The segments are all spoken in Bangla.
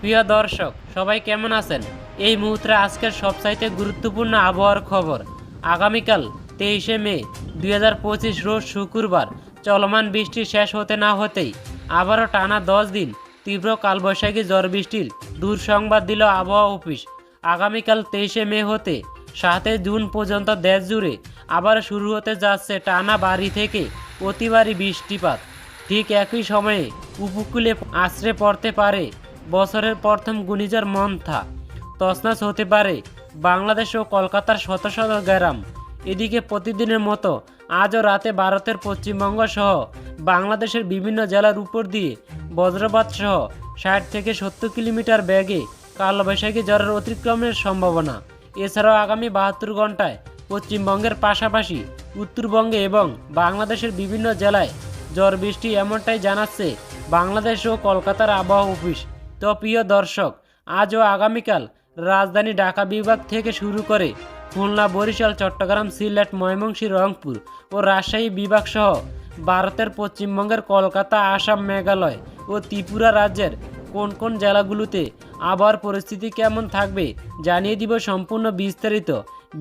প্রিয় দর্শক সবাই কেমন আছেন? এই মুহূর্তে আজকের সবচাইতে গুরুত্বপূর্ণ আবহাওয়ার খবর। আগামীকাল 23শে মে 2025 রোজ শুক্রবার চলমান বৃষ্টি শেষ হতে না হতেই আবারও টানা 10 দিন তীব্র কালবৈশাখী ঝড় বৃষ্টির দুঃসংবাদ দিল আবহাওয়া অফিস। আগামীকাল 23শে মে হতে 7 জুন পর্যন্ত দেশ জুড়ে আবার শুরু হতে যাচ্ছে টানা ভারী থেকে অতি ভারী বৃষ্টিপাত। ঠিক একই সময়ে উপকূলে আছড়ে পড়তে পারে বছরের প্রথম ঘূর্ণিঝড় মন্থা। তছনছ হতে পারে বাংলাদেশ ও কলকাতার শত শত গ্রাম। এদিকে প্রতিদিনের মতো আজও রাতে ভারতের পশ্চিমবঙ্গ সহ বাংলাদেশের বিভিন্ন জেলার উপর দিয়ে বজ্রপাত সহ 60 থেকে 70 কিলোমিটার বেগে কালবৈশাখী ঝড়ের অতিক্রমের সম্ভাবনা। এছাড়াও আগামী 72 ঘন্টায় পশ্চিমবঙ্গের পাশাপাশি উত্তরবঙ্গে এবং বাংলাদেশের বিভিন্ন জেলায় ঝড় বৃষ্টি এমনটাই জানাচ্ছে বাংলাদেশ ও কলকাতার আবহাওয়া অফিস। তো প্রিয় দর্শক, আজ ও আগামীকাল রাজধানী ঢাকা বিভাগ থেকে শুরু করে খুলনা, বরিশাল, চট্টগ্রাম, সিলেট, ময়মনসিংহ, রংপুর ও রাজশাহী বিভাগ সহ ভারতের পশ্চিমবঙ্গের কলকাতা, আসাম, মেঘালয় ও ত্রিপুরা রাজ্যের কোন কোন জেলাগুলোতে আবহাওয়ার পরিস্থিতি কেমন থাকবে জানিয়ে দিব সম্পূর্ণ বিস্তারিত।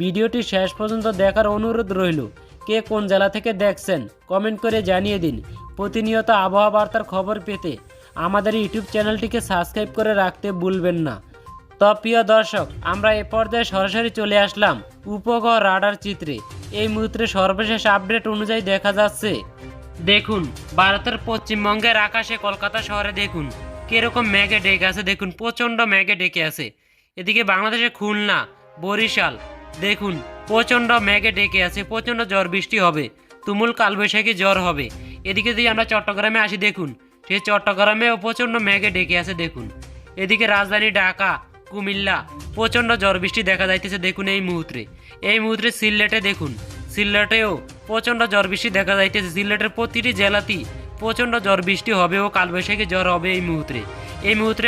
ভিডিওটি শেষ পর্যন্ত দেখার অনুরোধ রইল। কে কোন জেলা থেকে দেখছেন কমেন্ট করে জানিয়ে দিন। প্রতিনিয়ত আবহাওয়া বার্তার খবর পেতে আমাদের ইউটিউব চ্যানেলটিকে সাবস্ক্রাইব করে রাখতে ভুলবেন না। তো প্রিয় দর্শক, আমরা এ পর্যায়ে সরাসরি চলে আসলাম উপগ্রহ রাডার চিত্রে। এই মুহূর্তে সর্বশেষ আপডেট অনুযায়ী দেখা যাচ্ছে, দেখুন ভারতের পশ্চিমবঙ্গের আকাশে কলকাতা শহরে দেখুন কিরকম মেঘে ডেকে আছে, দেখুন প্রচণ্ড মেঘে ডেকে আছে। এদিকে বাংলাদেশে খুলনা, বরিশাল দেখুন প্রচণ্ড মেঘে ডেকে আছে, প্রচণ্ড ঝড় বৃষ্টি হবে, তুমুল কালবৈশাখী ঝড় হবে। এদিকে যদি আমরা চট্টগ্রামে আসি, দেখুন সেই চট্টগ্রামেও প্রচণ্ড মেঘে ডেকে আছে দেখুন। এদিকে রাজধানী ঢাকা, কুমিল্লা প্রচণ্ড ঝড় বৃষ্টি দেখা যাইতেছে দেখুন। এই মুহূর্তে সিলেটে দেখুন, সিলেটেও প্রচণ্ড ঝড় বৃষ্টি দেখা যাইতেছে। সিলেটের প্রতিটি জেলাতেই প্রচণ্ড ঝড় বৃষ্টি হবে ও কালবৈশাখী ঝড় হবে এই মুহূর্তে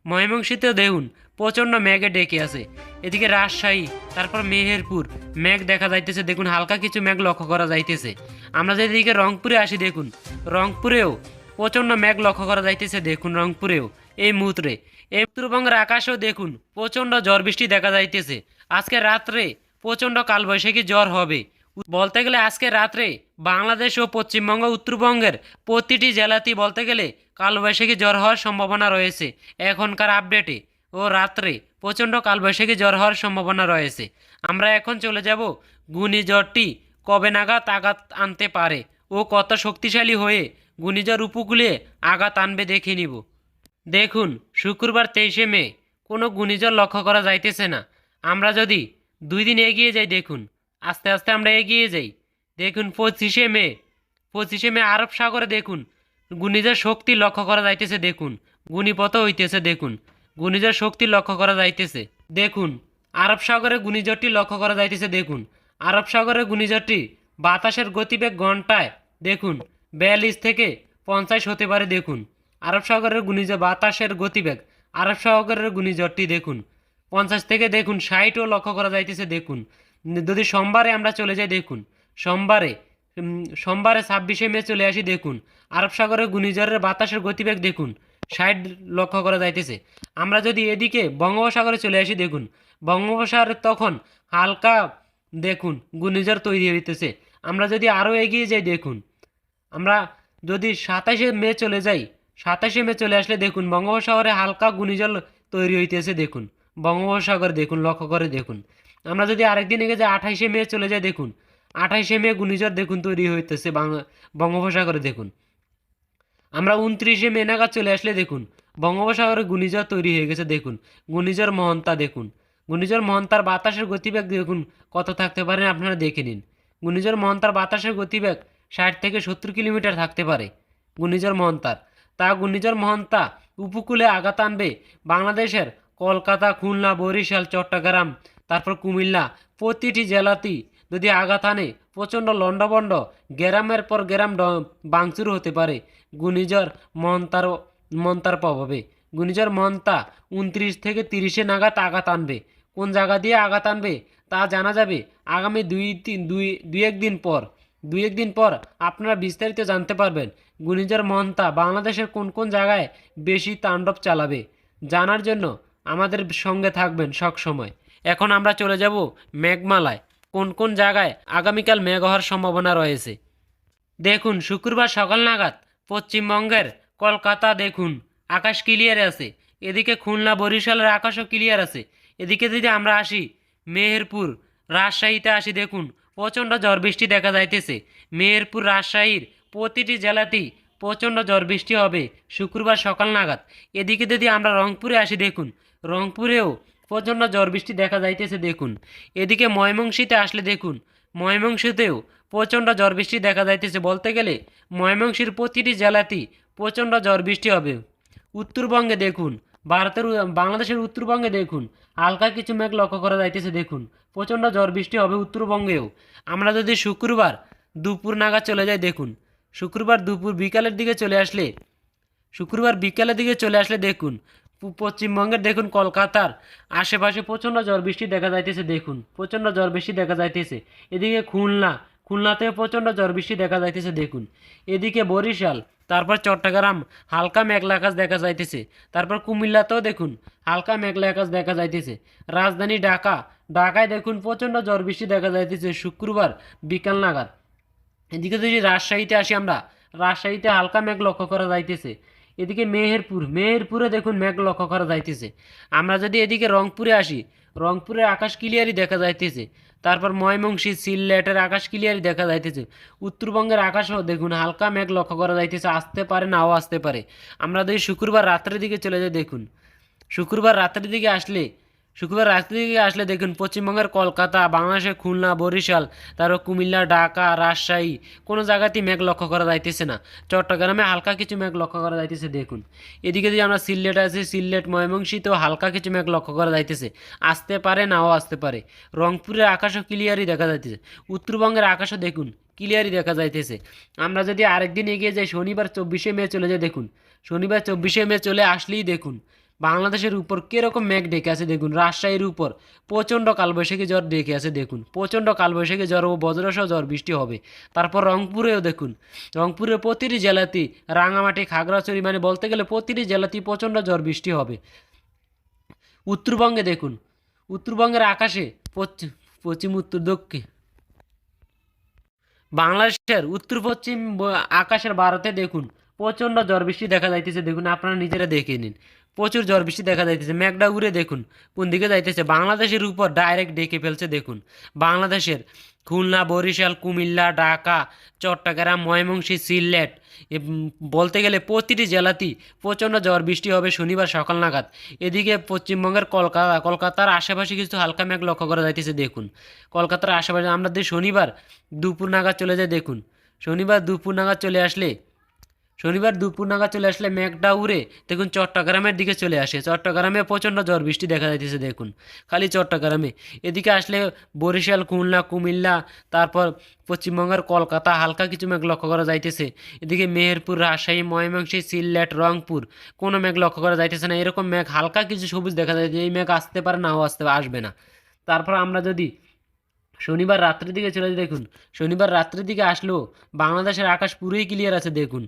ময়মনসিংহেতেও দেখুন প্রচণ্ড মেঘে ডেকে আছে। এদিকে রাজশাহী, তারপর মেহেরপুর মেঘ দেখা যাইতেছে দেখুন, হালকা কিছু মেঘ লক্ষ্য করা যাইতেছে। আমরা যদি এদিকে রংপুরে আসি, দেখুন রংপুরেও প্রচণ্ড মেঘ লক্ষ্য করা যাইতেছে দেখুন। রংপুরেও এই মুহূর্তে উত্তরবঙ্গের আকাশেও দেখুন প্রচণ্ড ঝড় বৃষ্টি দেখা যাইতেছে। আজকে রাত্রে প্রচণ্ড কালবৈশাখী ঝড় হবে। বলতে গেলে আজকে রাত্রে বাংলাদেশ ও পশ্চিমবঙ্গ, উত্তরবঙ্গের প্রতিটি জেলাতেই বলতে গেলে কালবৈশাখী ঝড় হওয়ার সম্ভাবনা রয়েছে এখনকার আপডেটে। ও রাত্রে প্রচণ্ড কালবৈশাখী ঝড় হওয়ার সম্ভাবনা রয়েছে। আমরা এখন চলে যাব ঘূর্ণিঝড়টি কবে নাগাদ আঘাত আনতে পারে ও কত শক্তিশালী হয়ে ঘূর্ণিঝড় উপকূলে আঘাত আনবে দেখে নিব। দেখুন শুক্রবার 23শে মে কোনো ঘূর্ণিঝড় লক্ষ্য করা যাইতেছে না। আমরা যদি 2 দিন এগিয়ে যাই, দেখুন আস্তে আস্তে আমরা এগিয়ে যাই, দেখুন 25শে মে আরব সাগরে দেখুন ঘূর্ণিঝড় শক্তি লক্ষ্য করা যাইতেছে দেখুন। ঘূর্ণিপথ হইতেছে দেখুন, ঘূর্ণিঝড় শক্তি লক্ষ্য করা যাইতেছে দেখুন। আরব সাগরে ঘূর্ণিঝড়টি লক্ষ্য করা যাইতেছে দেখুন। আরব সাগরের ঘূর্ণিঝড়টি বাতাসের গতিবেগ ঘন্টায় দেখুন 42 থেকে 50 হতে পারে দেখুন। আরব সাগরের ঘূর্ণিঝড় বাতাসের গতিবেগ, আরব সাগরের ঘূর্ণিঝড়টি দেখুন 50 থেকে দেখুন 60ও লক্ষ্য করা যাইতেছে দেখুন। যদি সোমবারে আমরা চলে যাই, দেখুন সোমবারে 26শে মে চলে আসি, দেখুন আরব সাগরের ঘূর্ণিঝড়ের বাতাসের গতিবেগ দেখুন 60 লক্ষ্য করা যাইতেছে। আমরা যদি এদিকে বঙ্গোপসাগরে চলে আসি, দেখুন বঙ্গোপসাগরে তখন হালকা দেখুন ঘূর্ণিঝড় তৈরি হইতেছে। আমরা যদি আরও এগিয়ে যাই, দেখুন আমরা যদি 27শে মে চলে যাই, 27শে মে চলে আসলে দেখুন বঙ্গোপসাগরে হালকা ঘূর্ণিঝড় তৈরি হইতেছে দেখুন। বঙ্গোপসাগর দেখুন লক্ষ্য করে দেখুন। আমরা যদি আরেকদিন এগিয়ে যাই 28শে মে চলে যাই, দেখুন 28শে মে ঘূর্ণিঝড় দেখুন তৈরি হইতেছে বঙ্গোপসাগরে দেখুন। আমরা 29শে মে নাগাদ চলে আসলে দেখুন বঙ্গোপসাগরে ঘূর্ণিঝড় তৈরি হয়ে গেছে দেখুন। ঘূর্ণিঝড় মহন্তা দেখুন, ঘূর্ণিঝড় মহন্তার বাতাসের গতিবেগ দেখুন কত থাকতে পারেন আপনারা দেখে নিন। ঘূর্ণিঝড় মহন্তার বাতাসের গতিবেগ 60 থেকে 70 কিলোমিটার থাকতে পারে ঘূর্ণিঝড় মহন্তার। ঘূর্ণিঝড় মহন্তা উপকূলে আঘাত আনবে বাংলাদেশের কলকাতা, খুলনা, বরিশাল, চট্টগ্রাম, তারপর কুমিল্লা প্রতিটি জেলাতেই যদি আঘাত আনে প্রচণ্ড লন্ডভন্ড গ্রামের পর গ্রাম ভাঙচুর হতে পারে ঘূর্ণিঝড় মন্তার প্রভাবে। ঘূর্ণিঝড় মন্তা 29 থেকে 30 নাগাদ আঘাত আনবে। কোন জায়গা দিয়ে আঘাত আনবে তা জানা যাবে আগামী দুই একদিন পর আপনারা বিস্তারিত জানতে পারবেন ঘূর্ণিঝড় মন্তা বাংলাদেশের কোন কোন জায়গায় বেশি তাণ্ডব চালাবে। জানার জন্য আমাদের সঙ্গে থাকবেন সব সময়। এখন আমরা চলে যাব মেঘমালায়। কোন কোন জায়গায় আগামীকাল মেঘ হওয়ার সম্ভাবনা রয়েছে দেখুন। শুক্রবার সকাল নাগাদ পশ্চিমবঙ্গের কলকাতা দেখুন আকাশ ক্লিয়ার আছে। এদিকে খুলনা বরিশালের আকাশও ক্লিয়ার আছে। এদিকে যদি আমরা আসি মেহেরপুর রাজশাহীতে আসি দেখুন প্রচণ্ড ঝড় বৃষ্টি দেখা যাইতেছে। মেহেরপুর রাজশাহীর প্রতিটি জেলাতেই প্রচণ্ড ঝড় বৃষ্টি হবে শুক্রবার সকাল নাগাদ। এদিকে যদি আমরা রংপুরে আসি দেখুন রংপুরেও প্রচণ্ড ঝড় বৃষ্টি দেখা যাইতেছে দেখুন। এদিকে ময়মনসিংহে আসলে দেখুন ময়মনসিংহেও প্রচণ্ড ঝড় বৃষ্টি দেখা যাইতেছে। বলতে গেলে ময়মনসিংহের প্রতিটি জেলাতেই প্রচণ্ড ঝড় বৃষ্টি হবে। উত্তরবঙ্গে দেখুন বাংলাদেশের উত্তরবঙ্গে দেখুন হালকা কিছু মেঘ লক্ষ্য করা যাইতেছে দেখুন প্রচণ্ড ঝড় বৃষ্টি হবে উত্তরবঙ্গেও। আমরা যদি শুক্রবার দুপুর নাগাদ চলে যাই দেখুন শুক্রবার দুপুর বিকালের দিকে চলে আসলে দেখুন পশ্চিমবঙ্গের দেখুন কলকাতার আশেপাশে প্রচণ্ড ঝড় বৃষ্টি দেখা যাইতেছে দেখুন প্রচণ্ড ঝড় বৃষ্টি দেখা যাইতেছে। এদিকে খুলনাতেও প্রচণ্ড ঝড় বৃষ্টি দেখা যাইতেছে দেখুন। এদিকে বরিশাল তারপর চট্টগ্রাম হালকা মেঘলা আকাশ দেখা যাইতেছে। তারপর কুমিল্লাতেও দেখুন হালকা মেঘলা আকাশ দেখা যাইতেছে। রাজধানী ঢাকায় দেখুন প্রচণ্ড ঝড় বৃষ্টি দেখা যাইতেছে শুক্রবার বিকাল নাগাদ। এদিকে যদি রাজশাহীতে আসি আমরা রাজশাহীতে হালকা মেঘ লক্ষ্য করা যাইতেছে। এদিকে মেহেরপুরে দেখুন মেঘ লক্ষ্য করা যাইতেছে। আমরা যদি এদিকে রংপুরে আসি রংপুরে আকাশ ক্লিয়ারই দেখা যাইতেছে। তারপর ময়মনসিংহ সিলেটের আকাশ ক্লিয়ারই দেখা যাইতেছে। উত্তরবঙ্গের আকাশও দেখুন হালকা মেঘ লক্ষ্য করা যাইতেছে, আসতে পারে নাও আসতে পারে। আমরা যদি শুক্রবার রাত্রের দিকে চলে যাই দেখুন শুক্রবার রাত্রের দিকে আসলে দেখুন পশ্চিমবঙ্গের কলকাতা বাংলাদেশের খুলনা বরিশাল তারপর কুমিল্লা ঢাকা রাজশাহী কোনো জায়গাতেই মেঘ লক্ষ্য করা যাইতেছে না। চট্টগ্রামে হালকা কিছু মেঘ লক্ষ্য করা যাইতেছে দেখুন। এদিকে যদি আমরা সিলেট আছি সিলেট ময়মনসিংহেও হালকা কিছু মেঘ লক্ষ্য করা যাইতেছে, আসতে পারে নাও আসতে পারে। রংপুরের আকাশও ক্লিয়ারই দেখা যাইতেছে। উত্তরবঙ্গের আকাশও দেখুন ক্লিয়ারই দেখা যাইতেছে। আমরা যদি আরেকদিন এগিয়ে যাই শনিবার 24শে মে চলে যাই দেখুন শনিবার 24শে মে চলে আসলেই দেখুন বাংলাদেশের উপর কীরকম মেঘ ডেকে আছে দেখুন। রাজশাহীর উপর প্রচণ্ড কালবৈশাখী ঝড় ডেকে আছে দেখুন প্রচণ্ড কালবৈশাখী ঝড় ও বজ্রসহ ঝড় বৃষ্টি হবে। তারপর রংপুরেও দেখুন রংপুরের প্রতিটি জেলাতেই রাঙামাটি খাগড়াছড়ি মানে বলতে গেলে প্রতিটি জেলাতেই প্রচণ্ড ঝড় বৃষ্টি হবে। উত্তরবঙ্গে দেখুন উত্তরবঙ্গের আকাশে পশ্চিম উত্তর দক্ষিণ বাংলাদেশের উত্তর পশ্চিম আকাশের ভারতে দেখুন প্রচণ্ড ঝড় বৃষ্টি দেখা যাইতেছে দেখুন। আপনারা নিজেরা দেখে নিন প্রচুর ঝড় বৃষ্টি দেখা যাইতেছে। মেঘটা উড়ে দেখুন কোন দিকে যাইতেছে বাংলাদেশের উপর ডাইরেক্ট ডেকে ফেলছে দেখুন। বাংলাদেশের খুলনা বরিশাল কুমিল্লা ঢাকা চট্টগ্রাম ময়মনসিংহ সিলেট বলতে গেলে প্রতিটি জেলাতেই প্রচণ্ড ঝড় বৃষ্টি হবে শনিবার সকাল নাগাদ। এদিকে পশ্চিমবঙ্গের কলকাতার আশেপাশে কিছু হালকা মেঘ লক্ষ্য করা যাইতেছে দেখুন। কলকাতার আশেপাশে আমরা যদি শনিবার দুপুর নাগাদ চলে যাই দেখুন শনিবার দুপুর নাগাদ চলে আসলে মেঘটা উড়ে দেখুন চট্টগ্রামের দিকে চলে আসে। চট্টগ্রামে প্রচণ্ড ঝড় বৃষ্টি দেখা যাইতেছে দেখুন খালি চট্টগ্রামে। এদিকে আসলে বরিশাল খুলনা কুমিল্লা তারপর পশ্চিমবঙ্গের কলকাতা হালকা কিছু মেঘ লক্ষ্য করা যাইতেছে। এদিকে মেহেরপুর রাজশাহী ময়মনসিংহ সিলেট রংপুর কোনো মেঘ লক্ষ্য করা যাইতেছে না। এরকম মেঘ হালকা কিছু সবুজ দেখা যায় যে এই মেঘ আসতে পারে নাও আসবে না। তারপর আমরা যদি শনিবার রাত্রের দিকে চলে যাই দেখুন শনিবার রাত্রের দিকে আসলেও বাংলাদেশের আকাশ পুরোই ক্লিয়ার আছে দেখুন।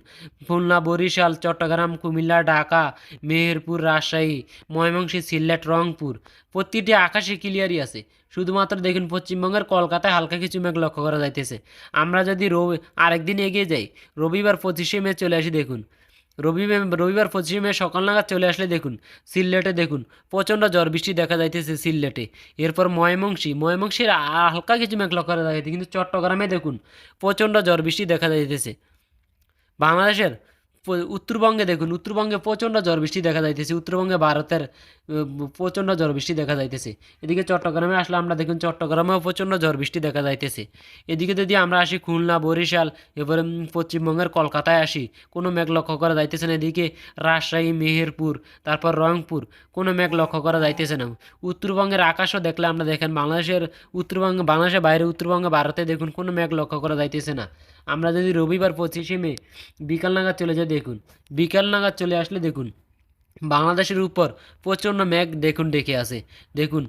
খুলনা বরিশাল চট্টগ্রাম কুমিল্লা ঢাকা মেহেরপুর রাজশাহী ময়মনসিংহ সিলেট রংপুর প্রতিটি আকাশে ক্লিয়ারই আছে। শুধুমাত্র দেখুন পশ্চিমবঙ্গের কলকাতায় হালকা কিছু মেঘ লক্ষ্য করা যাইতেছে। আমরা যদি আরেকদিন এগিয়ে যাই রবিবার 25শে মে চলে আসি দেখুন রবিবার 25শে মে সকাল নাগাদ চলে আসলে দেখুন সিলেটে দেখুন প্রচণ্ড ঝড় বৃষ্টি দেখা যাইতেছে সিলেটে। এরপর ময়মনসিংহের হালকা কিছু মেঘ লক্ষ্য করা যাইতেছে কিন্তু চট্টগ্রামে দেখুন প্রচণ্ড ঝড় বৃষ্টি দেখা যাইতেছে। বাংলাদেশের উত্তরবঙ্গে দেখুন উত্তরবঙ্গে প্রচণ্ড ঝড় বৃষ্টি দেখা যাইতেছে। উত্তরবঙ্গে ভারতের প্রচণ্ড ঝড় বৃষ্টি দেখা যাইতেছে। এদিকে চট্টগ্রামে আসলে আমরা দেখুন চট্টগ্রামেও প্রচণ্ড ঝড় বৃষ্টি দেখা যাইতেছে। এদিকে যদি আমরা আসি খুলনা বরিশাল এবারে পশ্চিমবঙ্গের কলকাতায় আসি কোনো মেঘ লক্ষ্য করা যাইতেছে না। এদিকে রাজশাহী মেহেরপুর তারপর রংপুর কোনো মেঘ লক্ষ্য করা যাইতেছে না। উত্তরবঙ্গের আকাশও দেখলে আমরা দেখেন বাংলাদেশের বাইরে উত্তরবঙ্গে ভারতে দেখুন কোনো মেঘ লক্ষ্য করা যাইতেছে না। আমরা যদি রবিবার 25শে মে বিকাল নাগাদ চলে যাই দেখুন বিকাল নাগাদ চলে আসলে দেখুন বাংলাদেশের উপর প্রচণ্ড মেঘ দেখুন ডেকে আছে। দেখুন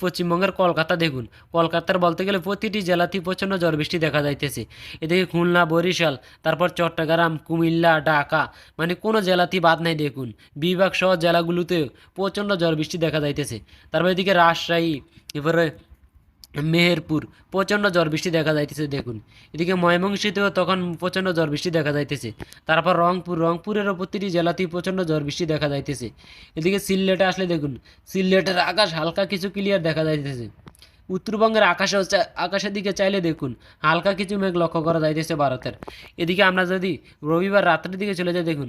পশ্চিমবঙ্গের কলকাতা দেখুন, কলকাতার বলতে গেলে প্রতিটি জেলাতেই প্রচণ্ড ঝড় বৃষ্টি দেখা যাইতেছে। এদিকে খুলনা, বরিশাল, তারপর চট্টগ্রাম, কুমিল্লা, ঢাকা, মানে কোনো জেলাতেই বাদ নাই। দেখুন বিভাগ সহ জেলাগুলোতে প্রচণ্ড ঝড় বৃষ্টি দেখা যাইতেছে। তারপর এদিকে রাজশাহী, এবারে মেহেরপুর প্রচণ্ড ঝড় বৃষ্টি দেখা যাইতেছে। দেখুন এদিকে ময়মনসিংহেও তখন প্রচণ্ড ঝড় বৃষ্টি দেখা যাইতেছে। তারপর রংপুরেরও প্রতিটি জেলাতেই প্রচণ্ড ঝড় বৃষ্টি দেখা যাইতেছে। এদিকে সিলেটে আসলে দেখুন সিলেটের আকাশ হালকা কিছু ক্লিয়ার দেখা যাইতেছে। উত্তরবঙ্গের আকাশের দিকে চাইলে দেখুন হালকা কিছু মেঘ লক্ষ্য করা যাইতেছে ভারতের। এদিকে আমরা যদি রবিবার রাত্রের দিকে চলে যাই, দেখুন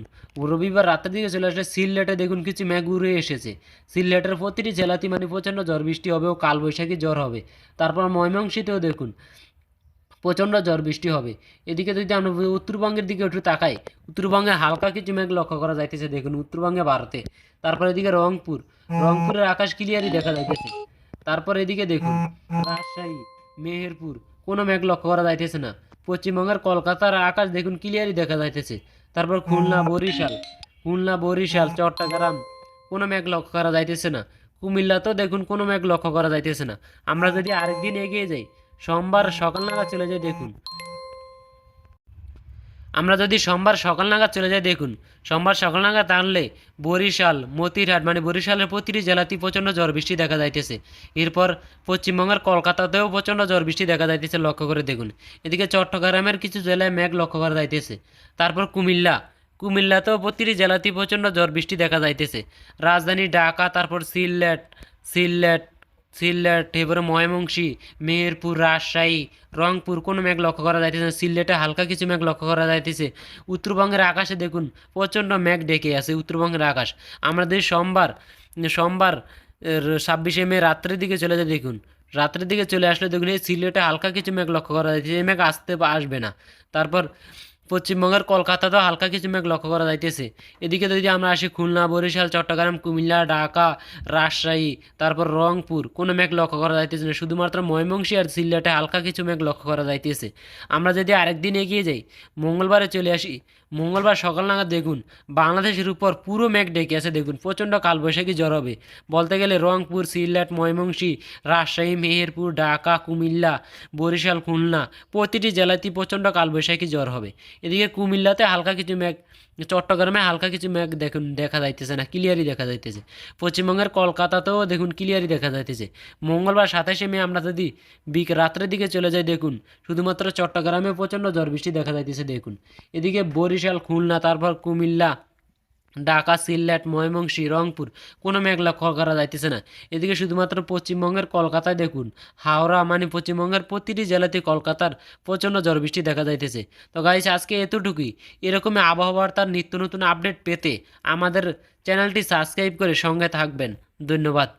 রবিবার রাত্রের দিকে চলে আসলে সিলেটে দেখুন কিছু মেঘ উড়ে এসেছে। সিলেটের প্রতিটি জেলাতেই মানে প্রচণ্ড ঝড় বৃষ্টি হবে ও কালবৈশাখী ঝড় হবে। তারপর ময়মনসিংহেও দেখুন প্রচণ্ড ঝড় বৃষ্টি হবে। এদিকে যদি আমরা উত্তরবঙ্গের দিকে একটু তাকাই, উত্তরবঙ্গে হালকা কিছু মেঘ লক্ষ্য করা যাইতেছে। দেখুন উত্তরবঙ্গে ভারতে। তারপর এদিকে রংপুরের আকাশ ক্লিয়ারই দেখা যাইতেছে। তারপর এদিকে দেখুন রাজশাহী, মেহেরপুর কোনো মেঘ লক্ষ্য করা যাইতেছে না। পশ্চিমবঙ্গের কলকাতার আকাশ দেখুন ক্লিয়ারই দেখা যাইতেছে। তারপর খুলনা, বরিশাল, চট্টগ্রাম কোনো মেঘ লক্ষ্য করা যাইতেছে না। কুমিল্লাতেও দেখুন কোনো মেঘ লক্ষ্য করা যাইতেছে না। আমরা যদি আরেকদিন এগিয়ে যাই, সোমবার সকাল নাগাদ চলে যাই, দেখুন আমরা যদি সোমবার সকাল নাগাদ চলে যাই, দেখুন সোমবার সকাল নাগাদ আনলে বরিশাল, মতিরহাট, মানে বরিশালের প্রতিটি জেলাতেই প্রচণ্ড ঝড় বৃষ্টি দেখা যাইতেছে। এরপর পশ্চিমবঙ্গের কলকাতাতেও প্রচণ্ড ঝড় বৃষ্টি দেখা যাইতেছে, লক্ষ্য করে দেখুন। এদিকে চট্টগ্রামের কিছু জেলায় মেঘ লক্ষ্য করা যাইতেছে। তারপর কুমিল্লাতেও প্রতিটি জেলাতেই প্রচণ্ড ঝড় বৃষ্টি দেখা যাইতেছে। রাজধানী ঢাকা, তারপর সিলেট সিলেট এবারে ময়মনসিংহ, মেহেরপুর, রাজশাহী, রংপুর কোনো মেঘ লক্ষ্য করা যাইতেছে না। সিলেটে হালকা কিছু মেঘ লক্ষ্য করা যাইতেছে। উত্তরবঙ্গের আকাশে দেখুন প্রচণ্ড মেঘ ডেকে আছে উত্তরবঙ্গের আকাশ। আমরা যদি সোমবার 26শে মে রাত্রের দিকে চলে যায়, দেখুন রাত্রের দিকে চলে আসলে দেখুন এই সিলেটে হালকা কিছু মেঘ লক্ষ্য করা যাচ্ছে। এই মেঘ আসবে না। তারপর পশ্চিমবঙ্গের কলকাতাতেও হালকা কিছু মেঘ লক্ষ্য করা যাইতেছে। এদিকে যদি আমরা আসি খুলনা, বরিশাল, চট্টগ্রাম, কুমিল্লা, ঢাকা, রাজশাহী, তারপর রংপুর কোনো মেঘ লক্ষ্য করা যাইতেছে না। শুধুমাত্র ময়মনসিংহ আর সিলেটে হালকা কিছু মেঘ লক্ষ্য করা যাইতেছে। আমরা যদি আরেকদিন এগিয়ে যাই, মঙ্গলবারে চলে আসি, মঙ্গলবার সকাল নাগাদ দেখুন বাংলাদেশের উপর পুরো মেঘ ডেকে আছে। দেখুন প্রচণ্ড কালবৈশাখী ঝড় হবে। বলতে গেলে রংপুর, সিলেট, ময়মনসিংহ, রাজশাহী, মেহেরপুর, ঢাকা, কুমিল্লা, বরিশাল, খুলনা প্রতিটি জেলাতেই প্রচণ্ড কালবৈশাখী ঝড় হবে। এদিকে কুমিল্লাতে হালকা কিছু মেঘ, চট্টগ্রামে হালকা কিছু মেঘ দেখুন দেখা যাইতেছে না, ক্লিয়ারই দেখা যাইতেছে। পশ্চিমবঙ্গের কলকাতাতেও দেখুন ক্লিয়ারই দেখা যাইতেছে। মঙ্গলবার 27শে মে আমরা যদি রাত্রের দিকে চলে যাই, দেখুন শুধুমাত্র চট্টগ্রামে প্রচণ্ড ঝড় বৃষ্টি দেখা যাইতেছে। দেখুন এদিকে বরিশাল, খুলনা, তারপর কুমিল্লা, ঢাকা, সিলেট, ময়মনসিংহ, রংপুর কোনো মেঘ লক্ষ্য করা যাইতেছে না। এদিকে শুধুমাত্র পশ্চিমবঙ্গের কলকাতায় দেখুন, হাওড়া, মানে পশ্চিমবঙ্গের প্রতিটি জেলাতে কলকাতার প্রচণ্ড ঝড় বৃষ্টি দেখা যাইতেছে। তো গাইস আজকে এতটুকুই। এরকমই আবহাওয়ার তার নিত্য নতুন আপডেট পেতে আমাদের চ্যানেলটি সাবস্ক্রাইব করে সঙ্গে থাকবেন। ধন্যবাদ।